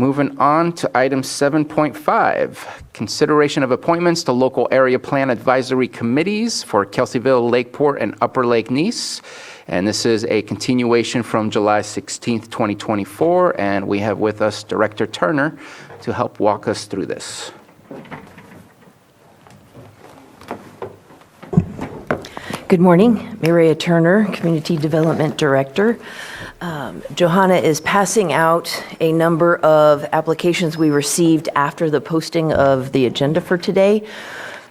Moving on to item 7.5, consideration of appointments to local area plan advisory committees for Kelseyville, Lakeport, and Upper Lake Nice. And this is a continuation from July 16th, 2024. And we have with us Director Turner to help walk us through this. Good morning, Maria Turner, Community Development Director. Johanna is passing out a number of applications we received after the posting of the agenda for today.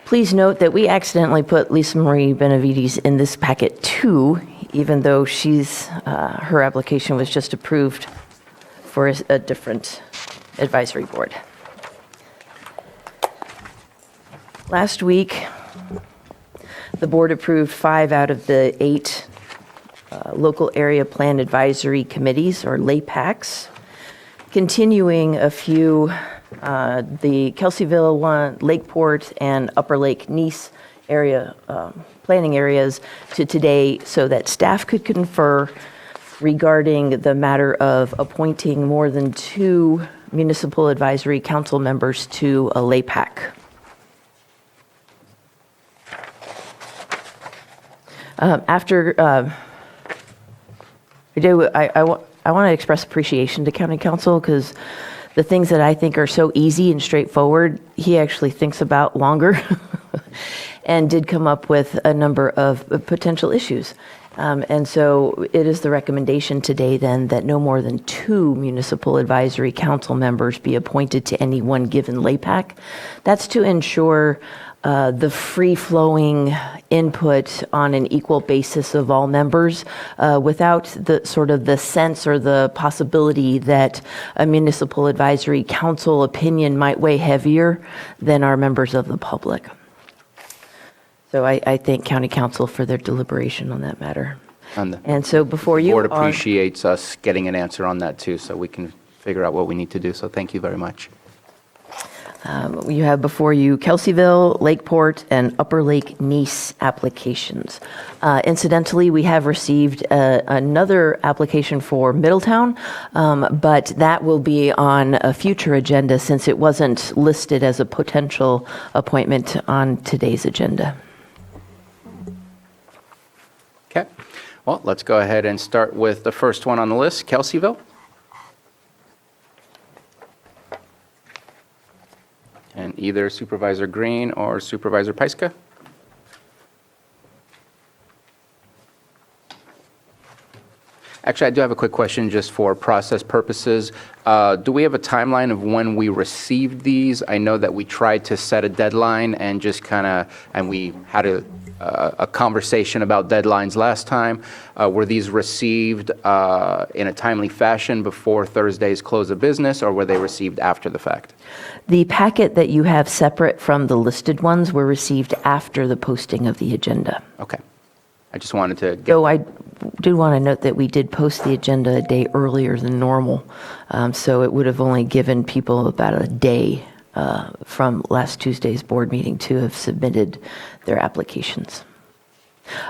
Please note that we accidentally put Lisa Marie Benavides in this packet too, even though her application was just approved for a different advisory board. Last week, the board approved 5 out of the 8 local area plan advisory committees, or LAPACs. Continuing a few, the Kelseyville one, Lakeport, and Upper Lake Nice area planning areas to today so that staff could confer regarding the matter of appointing more than 2 municipal advisory council members to a LAPAC. I want to express appreciation to County Council because the things that I think are so easy and straightforward, he actually thinks about longer and did come up with a number of potential issues. And so it is the recommendation today then that no more than 2 municipal advisory council members be appointed to any one given LAPAC. That's to ensure the free-flowing input on an equal basis of all members without the sort of the sense or the possibility that a municipal advisory council opinion might weigh heavier than our members of the public. So I thank County Council for their deliberation on that matter. And so before you... The board appreciates us getting an answer on that too, so we can figure out what we need to do. So thank you very much. You have before you Kelseyville, Lakeport, and Upper Lake Nice applications. Incidentally, we have received another application for Middletown, but that will be on a future agenda since it wasn't listed as a potential appointment on today's agenda. Okay. Well, let's go ahead and start with the first one on the list, Kelseyville. And either Supervisor Green or Supervisor Pyska. Actually, I do have a quick question just for process purposes. Do we have a timeline of when we received these? I know that we tried to set a deadline and just and we had a conversation about deadlines last time. Were these received in a timely fashion before Thursday's close of business, or were they received after the fact? The packet that you have separate from the listed ones were received after the posting of the agenda. Okay. I just wanted to... Though I do want to note that we did post the agenda a day earlier than normal, so it would have only given people about a day from last Tuesday's board meeting to have submitted their applications.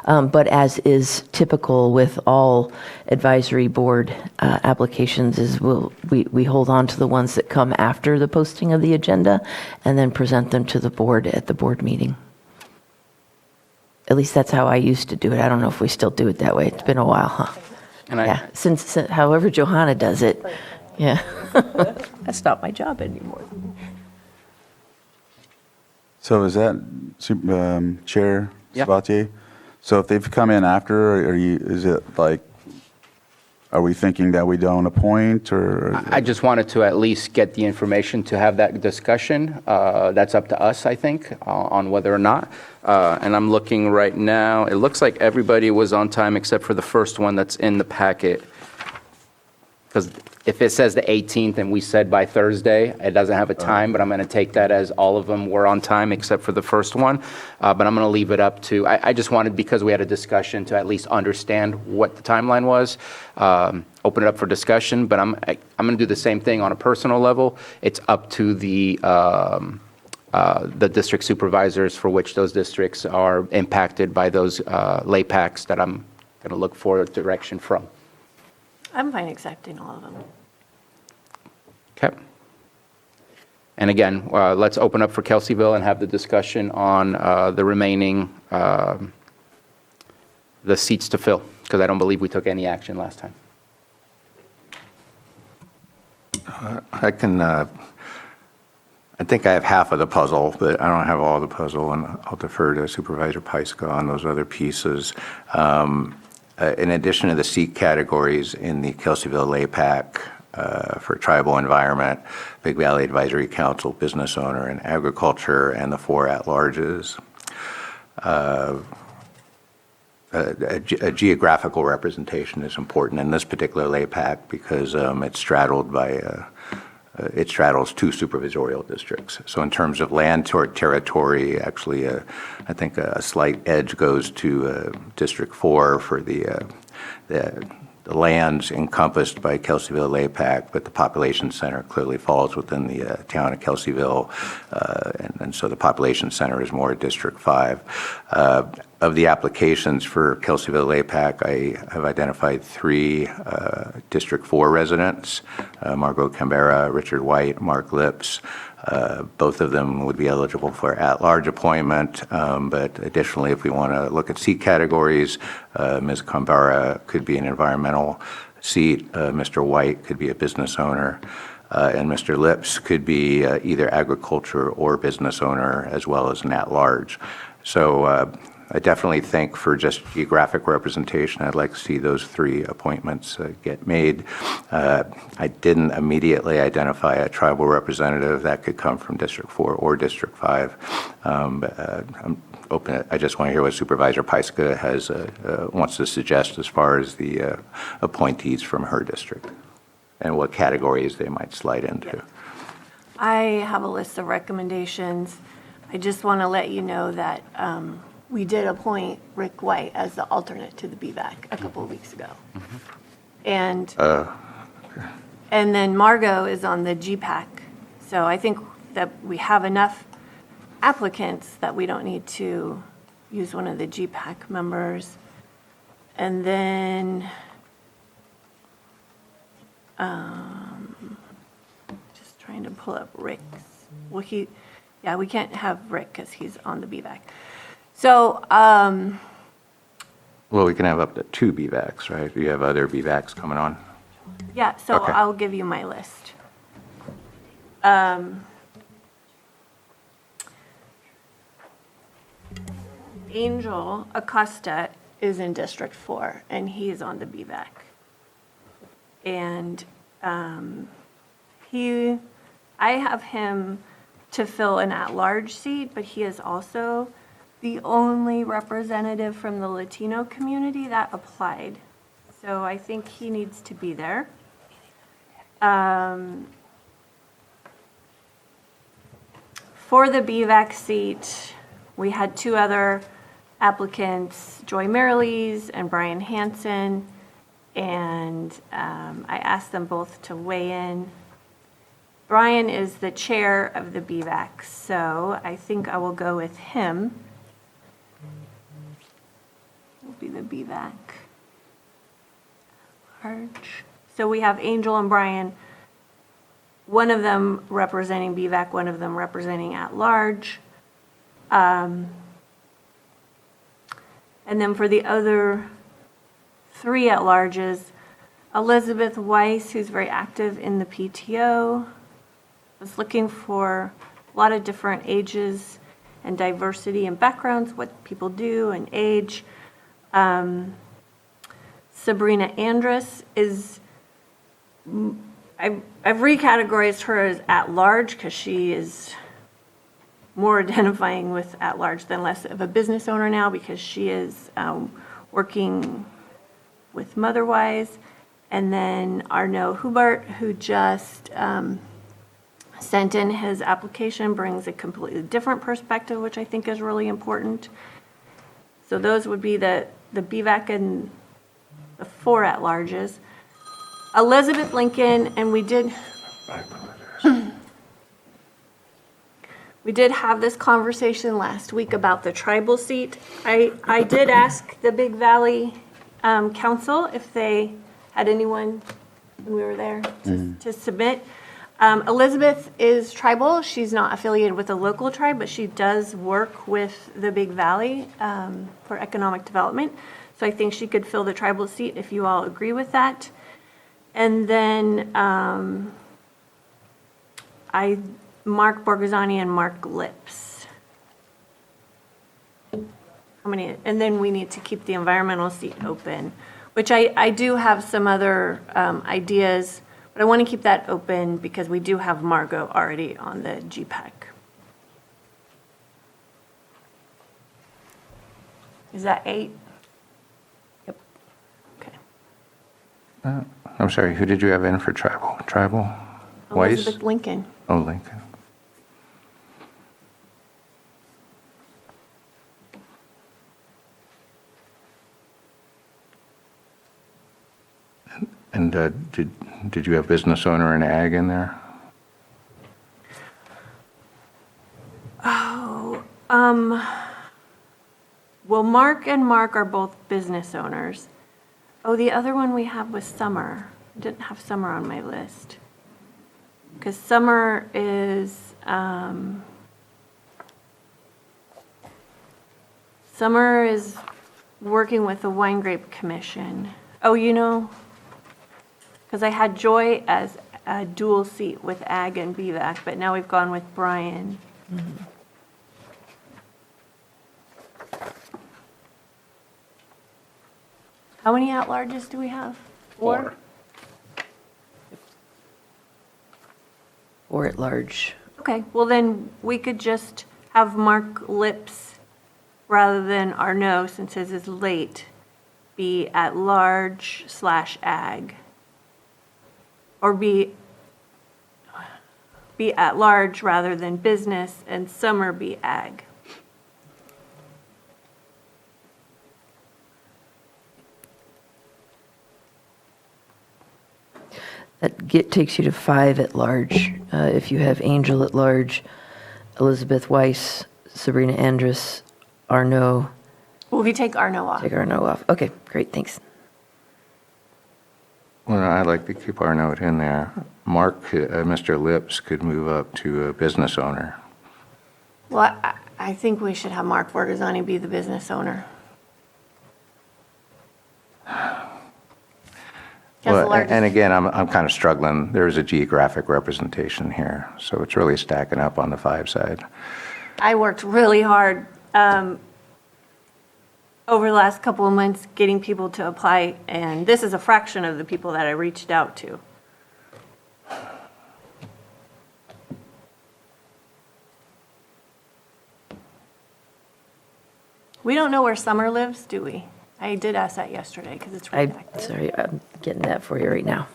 But as is typical with all advisory board applications, is we hold on to the ones that come after the posting of the agenda and then present them to the board at the board meeting. At least that's how I used to do it. I don't know if we still do it that way. It's been a while, huh? And Since however Johanna does it, yeah. That's not my job anymore. So is that Chair Yeah. Sabatier? So if they've come in after, are we thinking that we don't appoint, or? I just wanted to at least get the information to have that discussion. That's up to us, I think, on whether or not. And I'm looking right now. It looks like everybody was on time except for the first one that's in the packet. Because if it says the 18th and we said by Thursday, it doesn't have a time, but I'm going to take that as all of them were on time except for the first one. But I'm going to leave it up to, I just wanted, because we had a discussion, to at least understand what the timeline was, open it up for discussion. But I'm going to do the same thing on a personal level. It's up to the district supervisors for which those districts are impacted by those LAPACs that I'm going to look for direction from. I'm fine accepting all of them. Okay. And again, let's open up for Kelseyville and have the discussion on the remaining, the seats to fill, because I don't believe we took any action last time. I can, I think I have half of the puzzle, but I don't have all the puzzle, and I'll defer to Supervisor Pyska on those other pieces. In addition to the seat categories in the Kelseyville LAPAC for tribal environment, Big Valley Advisory Council, business owner, and agriculture, and the 4 at-larges, a geographical representation is important in this particular LAPAC because it straddles 2 supervisorial districts. So in terms of land territory, actually, I think a slight edge goes to District 4 for the lands encompassed by Kelseyville LAPAC, but the population center clearly falls within the town of Kelseyville, and so the population center is more District 5. Of the applications for Kelseyville LAPAC, I have identified 3 District 4 residents, Margot Canberra, Richard White, Mark Lips. Both of them would be eligible for at-large appointment, but additionally, if we want to look at seat categories, Ms. Canberra could be an environmental seat, Mr. White could be a business owner, and Mr. Lips could be either agriculture or business owner, as well as an at-large. So I definitely think for just geographic representation, I'd like to see those 3 appointments get made. I didn't immediately identify a tribal representative that could come from District 4 or District 5. But I'm open. I just want to hear what Supervisor Pyska has wants to suggest as far as the appointees from her district and what categories they might slide into. I have a list of recommendations. I just want to let you know that we did appoint Rick White as the alternate to the BVAC a couple of weeks ago. And then Margot is on the GPAC. So I think that we have enough applicants that we don't need to use one of the GPAC members. And then just trying to pull up Rick's. Well, we can't have Rick because he's on the BVAC. So, Well, we can have up to 2 BVACs, right? You have other BVACs coming on? yeah, so Okay. I'll give you my list. Angel Acosta is in District 4, and he is on the BVAC. And I have him to fill an at-large seat, but he is also the only representative from the Latino community that applied. So I think he needs to be there. For the BVAC seat, we had 2 other applicants, Joy Merrilees and Brian Hansen, and I asked them both to weigh in. Brian is the chair of the BVAC, so I think I will go with him. Will be the BVAC. Large. So we have Angel and Brian, one of them representing BVAC, one of them representing at-large. And then for the other 3 at-larges, Elizabeth Weiss, who's very active in the PTO, was looking for a lot of different ages and diversity and backgrounds, what people do and age. Sabrina Andrus is, I've recategorized her as at-large because she is more identifying with at-large than less of a business owner now because she is working with Motherwise. And then Arnaud Hubert, who just sent in his application, brings a completely different perspective, which I think is really important. So those would be the BVAC and the 4 at-larges. Elizabeth Lincoln, and we did have this conversation last week about the tribal seat. I did ask the Big Valley Council if they had anyone when we were there to submit. Elizabeth is tribal. She's not affiliated with a local tribe, but she does work with the Big Valley for economic development. So I think she could fill the tribal seat if you all agree with that. And then Mark Borghesani and Mark Lips. How many? And then we need to keep the environmental seat open, which I do have some other ideas. But I want to keep that open because we do have Margot already on the GPAC. Is that 8? Yep. Okay. I'm sorry, who did you have in for tribal? Tribal? Weiss? Elizabeth Lincoln. Oh, Lincoln. And did you have business owner and ag in there? Well, Mark and Mark are both business owners. Oh, the other one we have was Summer. I didn't have Summer on my list. Because Summer is, working with the Wine Grape Commission. Oh, because I had Joy as a dual seat with Ag and BVAC, but now we've gone with Brian. How many at-larges do we have? 4? Or at large. Okay, well then, we could just have Mark Lips, rather than Arnaud, since his is late, be at-large / ag. Or be at-large rather than business, and Summer be ag. That takes you to 5 at large. If you have Angel at large, Elizabeth Weiss, Sabrina Andrus, Arnaud. Well, we take Arnaud off. Take Arnaud off. Okay, great, thanks. Well, I'd like to keep our note in there. Mark, Mr. Lips could move up to a business owner. Well, I think we should have Mark Borghesani be the business owner. Well, and again, I'm kind of struggling. There's a geographic representation here, so it's really stacking up on the 5 side. I worked really hard over the last couple of months getting people to apply, and this is a fraction of the people that I reached out to. We don't know where Summer lives, do we? I did ask that yesterday because it's right back there. Sorry, I'm getting that for you right now.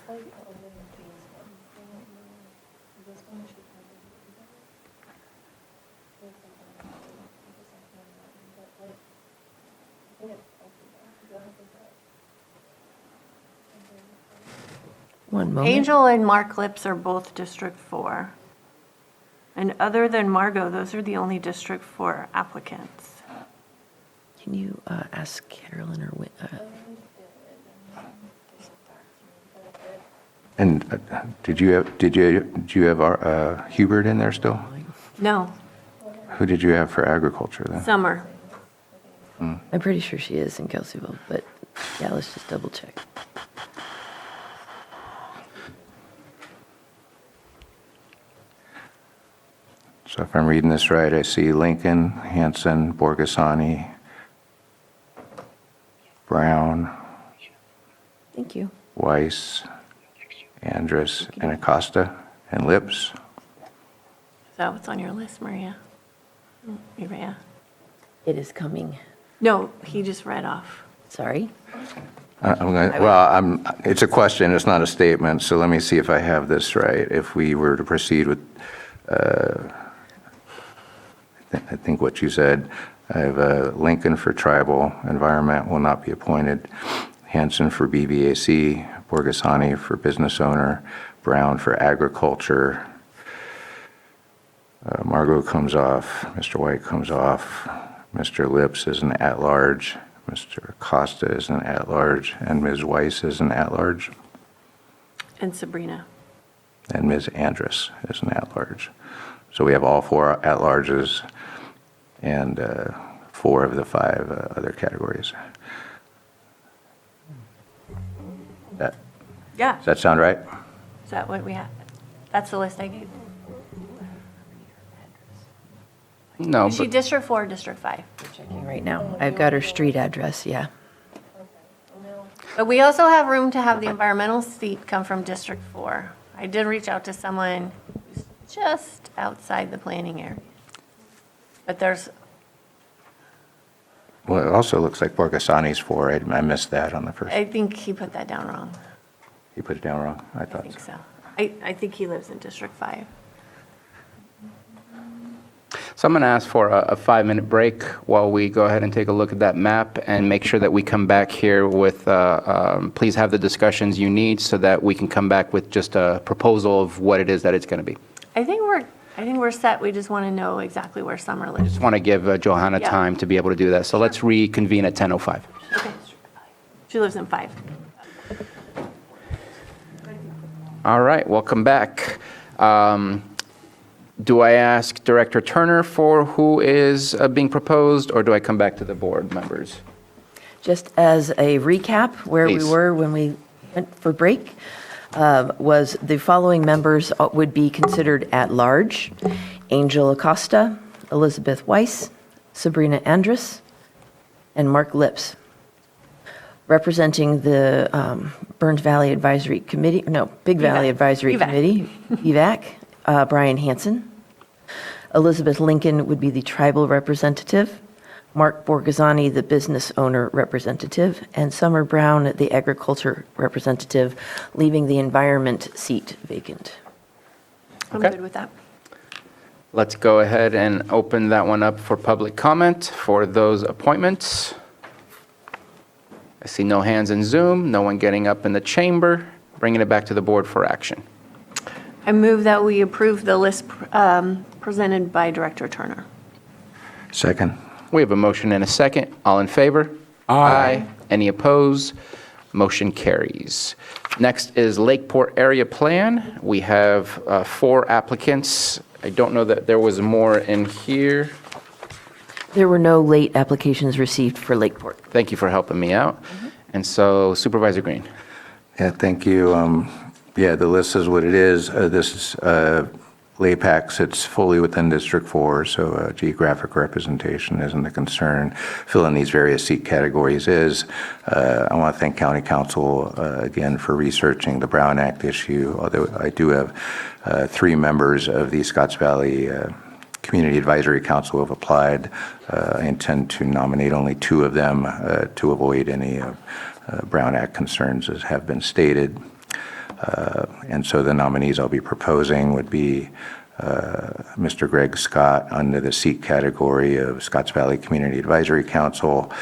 One moment. Angel and Mark Lips are both District 4. And other than Margot, those are the only District 4 applicants. Can you ask Carolyn or And did you have Hubert in there still? No, Who did you have for agriculture then? Summer. I'm pretty sure she is in Kelseyville, but yeah, let's just double check. So if I'm reading this right, I see Lincoln, Hanson, Borghesani, Brown, Thank you. Weiss, Andrus, and Acosta, and Lips. Is that what's on your list, Maria? Maria? It is coming. No, he just read off. Sorry. It's a question, it's not a statement, so let me see if I have this right. If we were to proceed with, I think what you said, I have Lincoln for tribal, environment will not be appointed, Hanson for BVAC, Borghesani for business owner, Brown for agriculture, Margot comes off, Mr. White comes off, Mr. Lips is an at-large, Mr. Acosta is an at-large, and Ms. Weiss is an at-large. And Sabrina. and Ms. Andrus is an at-large. So we have all 4 at-larges and 4 of the 5 other categories. Yeah, Does that sound right? is that what we have? That's the list I gave. No, Is she but District 4 or District 5? Checking right now. I've got her street address, yeah. But we also have room to have the environmental seat come from District 4. I did reach out to someone who's just outside the planning area. But there's, Well, it also looks like Borgasani's 4. I missed that on the first. I think he put that down wrong. You put it down wrong? I I thought think so. so. I think he lives in District 5. so I'm going to ask for a 5-minute break while we go ahead and take a look at that map and make sure that we come back here with, please have the discussions you need so that we can come back with just a proposal of what it is that it's going to be. I think we're set. We just want to know exactly where Summer lives. Just want to give Johanna Yeah. time to be able to do that. So let's reconvene at 10:05. Okay. She lives in 5. All right, welcome back. Do I ask Director Turner for who is being proposed, or do I come back to the board members? Just as a recap, where we Please. were when we went for break, was the following members would be considered at large: Angel Acosta, Elizabeth Weiss, Sabrina Andrus, and Mark Lips. Representing the Burns Valley Advisory Committee, no, Big Valley Advisory EVAC. Committee, EVAC, Brian Hansen. Elizabeth Lincoln would be the tribal representative, Mark Borgasani, the business owner representative, and Summer Brown, the agriculture representative, leaving the environment seat vacant. I'm Okay. good with that. Let's go ahead and open that one up for public comment for those appointments. I see no hands in Zoom, no one getting up in the chamber, bringing it back to the board for action. I move that we approve the list presented by Director Turner. Second? We have a motion and a second. All in favor? Aye. Any opposed? Motion carries. Next is Lakeport Area Plan. We have 4 applicants. I don't know that there was more in here. There were no late applications received for Lakeport. Thank you for helping me out. And so Supervisor Green. Yeah, thank you. Yeah, the list is what it is. This is LAPAC sits fully within District 4, so geographic representation isn't a concern. Filling these various seat categories is. I want to thank County Council again for researching the Brown Act issue, although I do have 3 members of the Scotts Valley Community Advisory Council have applied. I intend to nominate only 2 of them to avoid any Brown Act concerns as have been stated. And so the nominees I'll be proposing would be Mr. Greg Scott under the seat category of Scotts Valley Community Advisory Council,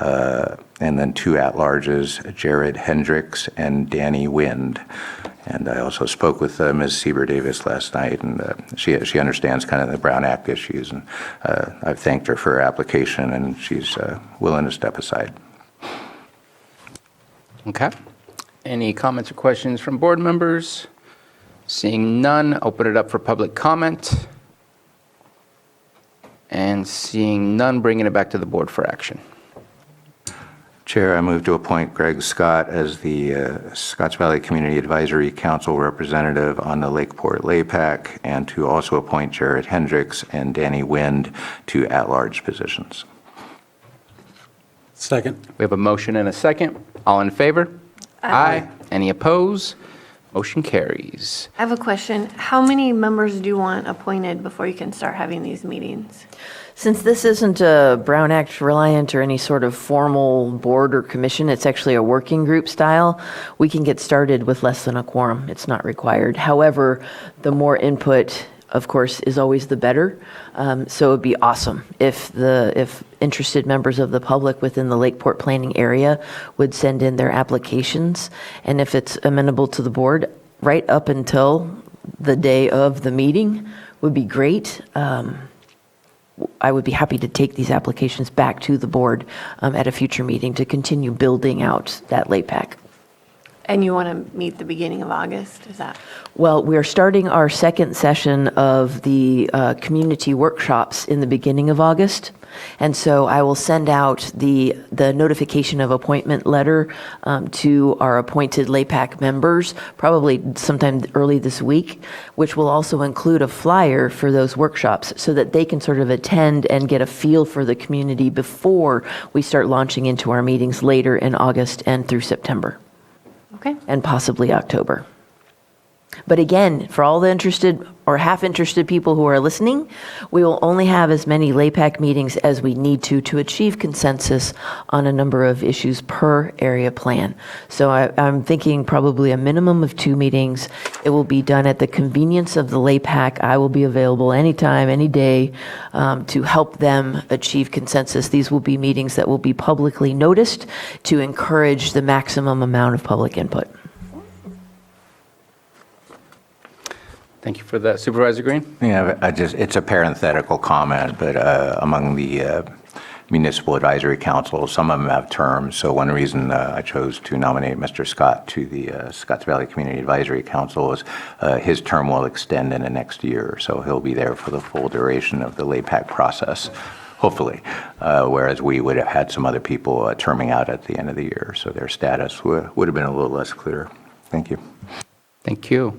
and then 2 at-larges, Jared Hendricks and Danny Wind. And I also spoke with Ms. Sieber Davis last night, and she understands kind of the Brown Act issues, and I've thanked her for her application, and she's willing to step aside. Okay. Any comments or questions from board members? Seeing none, open it up for public comment. And seeing none, bringing it back to the board for action. Chair, I move to appoint Greg Scott as the Scotts Valley Community Advisory Council representative on the Lakeport LAPAC, and to also appoint Jared Hendricks and Danny Wind to at-large positions. Second. We have a motion and a second. All in favor? Aye. Any opposed? Motion carries. I have a question. How many members do you want appointed before you can start having these meetings? Since this isn't a Brown Act reliant or any sort of formal board or commission, it's actually a working group style, we can get started with less than a quorum. It's not required. However, the more input, of course, is always the better. So it'd be awesome if interested members of the public within the Lakeport planning area would send in their applications. And if it's amenable to the board, right up until the day of the meeting would be great. I would be happy to take these applications back to the board at a future meeting to continue building out that LAPAC. And you want to meet the beginning of August, is that? Well, we're starting our second session of the community workshops in the beginning of August. And so I will send out the notification of appointment letter to our appointed LAPAC members, probably sometime early this week, which will also include a flyer for those workshops so that they can sort of attend and get a feel for the community before we start launching into our meetings later in August and through September. Okay. And possibly October. But again, for all the interested or half-interested people who are listening, we will only have as many LAPAC meetings as we need to achieve consensus on a number of issues per area plan. So I'm thinking probably a minimum of 2 meetings. It will be done at the convenience of the LAPAC. I will be available anytime, any day, to help them achieve consensus. These will be meetings that will be publicly noticed to encourage the maximum amount of public input. Thank you for that. Supervisor Green? Yeah, it's a parenthetical comment, but among the municipal advisory council, some of them have terms. So one reason I chose to nominate Mr. Scott to the Scotts Valley Community Advisory Council is his term will extend in the next year. So he'll be there for the full duration of the LAPAC process, hopefully, whereas we would have had some other people terming out at the end of the year. So their status would have been a little less clear. Thank you. Thank you.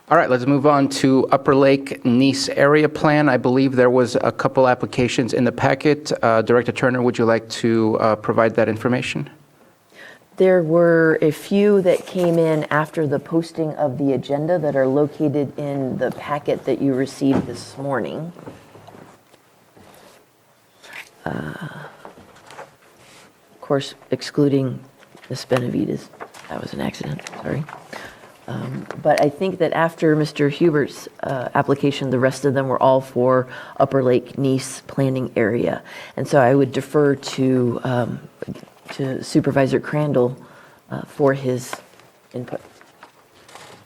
All right, let's move on to Upper Lake Nice Area Plan. I believe there was a couple applications in the packet. Director Turner, would you like to provide that information? There were a few that came in after the posting of the agenda that are located in the packet that you received this morning. Of course, excluding Ms. Benavides. That was an accident, sorry. But I think that after Mr. Hubert's application, the rest of them were all for Upper Lake Nice planning area. And so I would defer to Supervisor Crandall for his input.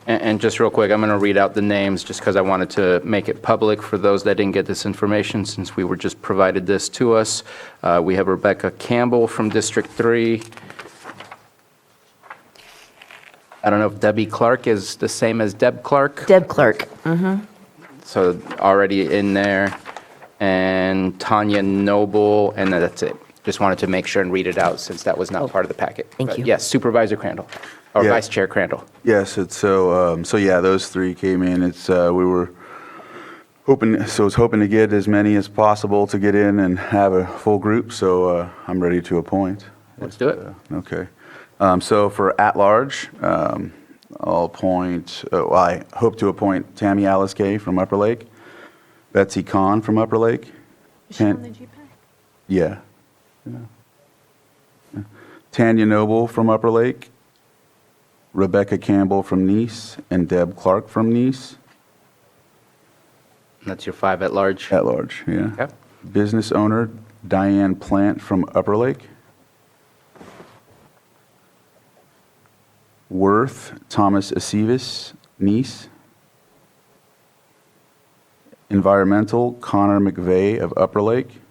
And just real quick, I'm going to read out the names just because I wanted to make it public for those that didn't get this information since we were just provided this to us. We have Rebecca Campbell from District 3. I don't know if Debbie Clark is the same as Deb Clark. Deb Clark. So already in there. And Tanya Noble, and that's it. Just wanted to make sure and read it out since that was not part of the packet. Thank But you. Yes, Supervisor Crandall, or Yeah. Vice Chair Crandall. Yes, it's so yeah, those 3 came in. It's we were hoping, so I was hoping to get as many as possible to get in and have a full group, so I'm ready to appoint. Let's do it. Okay. So for at-large, I'll appoint, I hope to appoint Tammy Alice Kay from Upper Lake, Betsy Kahn from Upper Lake. Is she on the GPAC? Yeah. Tanya Noble from Upper Lake, Rebecca Campbell from Nice, and Deb Clark from Nice. That's your 5 at large. At large, yeah. Okay. Business owner Diane Plant from Upper Lake. Worth Thomas Acevis, Nice. Environmental Connor McVeigh of Upper Lake.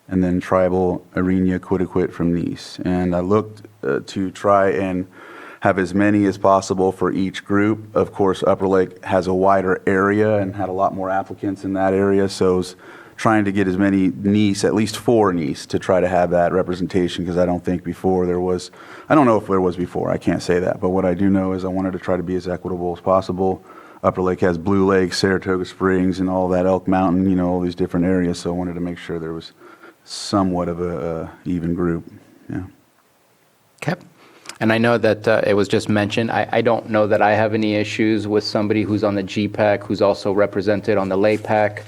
And then tribal Irina Quitaquit from Nice. And I looked to try and have as many as possible for each group. Of course, Upper Lake has a wider area and had a lot more applicants in that area, so I was trying to get as many Nice, at least 4 Nice, to try to have that representation, because I don't think before there was, I don't know if there was before, I can't say that, but what I do know is I wanted to try to be as equitable as possible. Upper Lake has Blue Lake, Saratoga Springs, and all that, Elk Mountain, you know, all these different areas, so I wanted to make sure there was somewhat of a even group, yeah. Okay. And I know that it was just mentioned, I don't know that I have any issues with somebody who's on the GPAC, who's also represented on the LAPAC,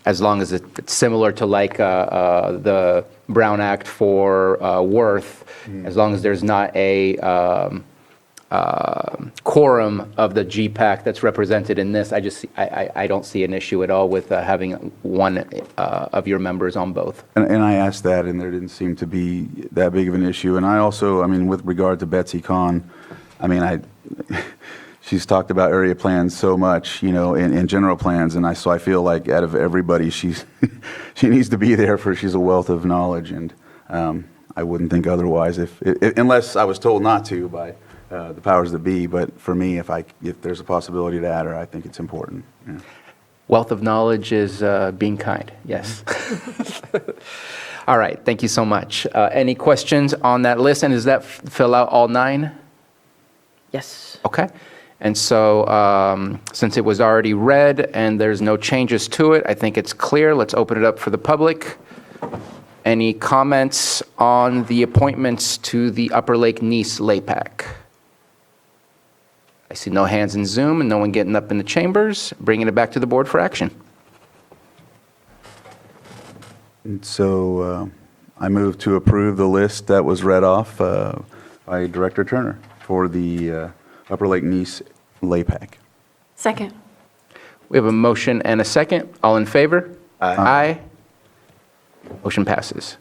as long as it's similar to like the Brown Act for Worth, as long as there's not a quorum of the GPAC that's represented in this, I don't see an issue at all with having one of your members on both. And I asked that, and there didn't seem to be that big of an issue. And I also, I mean, with regard to Betsy Kahn, I mean, she's talked about area plans so much, you know, in general plans, and so I feel like out of everybody, she needs to be there, for she's a wealth of knowledge, and I wouldn't think otherwise unless I was told not to by the powers that be. But for me, if there's a possibility to add her, I think it's important. Yeah. Wealth of knowledge is being kind, yes. All right, thank you so much. Any questions on that list, and does that fill out all 9? Yes. Okay. And so since it was already read and there's no changes to it, I think it's clear. Let's open it up for the public. Any comments on the appointments to the Upper Lake Nice LAPAC? I see no hands in Zoom and no one getting up in the chambers. Bringing it back to the board for action. And so I move to approve the list that was read off by Director Turner for the Upper Lake Nice LAPAC. Second. We have a motion and a second. All in favor? Aye. Motion passes.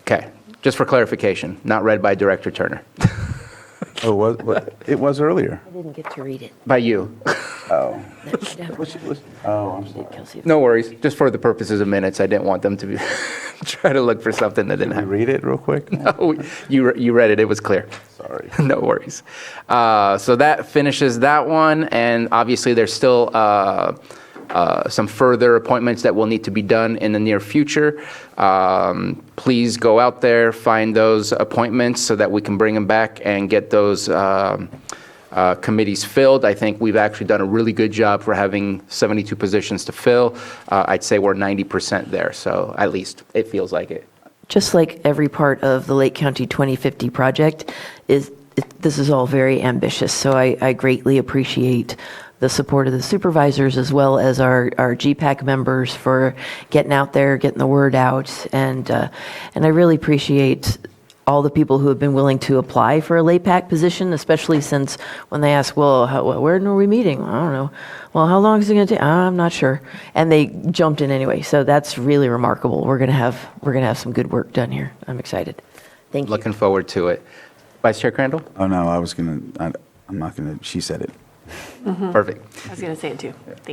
Okay, just for clarification, not read by Director Turner. Oh, it was earlier. I didn't get to read it. By you. Oh, Oh, I'm sorry. No worries. Just for the purposes of minutes, I didn't want them to be try to look for something that didn't Can you happen. read it real quick? Oh, you read it. It was clear. Sorry. No worries. So that finishes that one, and obviously there's still some further appointments that will need to be done in the near future. Please go out there, find those appointments so that we can bring them back and get those committees filled. I think we've actually done a really good job for having 72 positions to fill. I'd say we're 90% there, so at least it feels like it. Just like every part of the Lake County 2050 project, this is all very ambitious. So I greatly appreciate the support of the supervisors as well as our GPAC members for getting out there, getting the word out, and I really appreciate all the people who have been willing to apply for a LAPAC position, especially since when they ask, well, where are we meeting? I don't know. Well, how long is it going to take? I'm not sure. And they jumped in anyway. So that's really remarkable. We're going to have some good work done here. I'm excited. Thank you. Looking forward to it. Vice Chair Crandall? Oh, no, I'm not going to, she said it. Perfect. I was going to say it too. Thank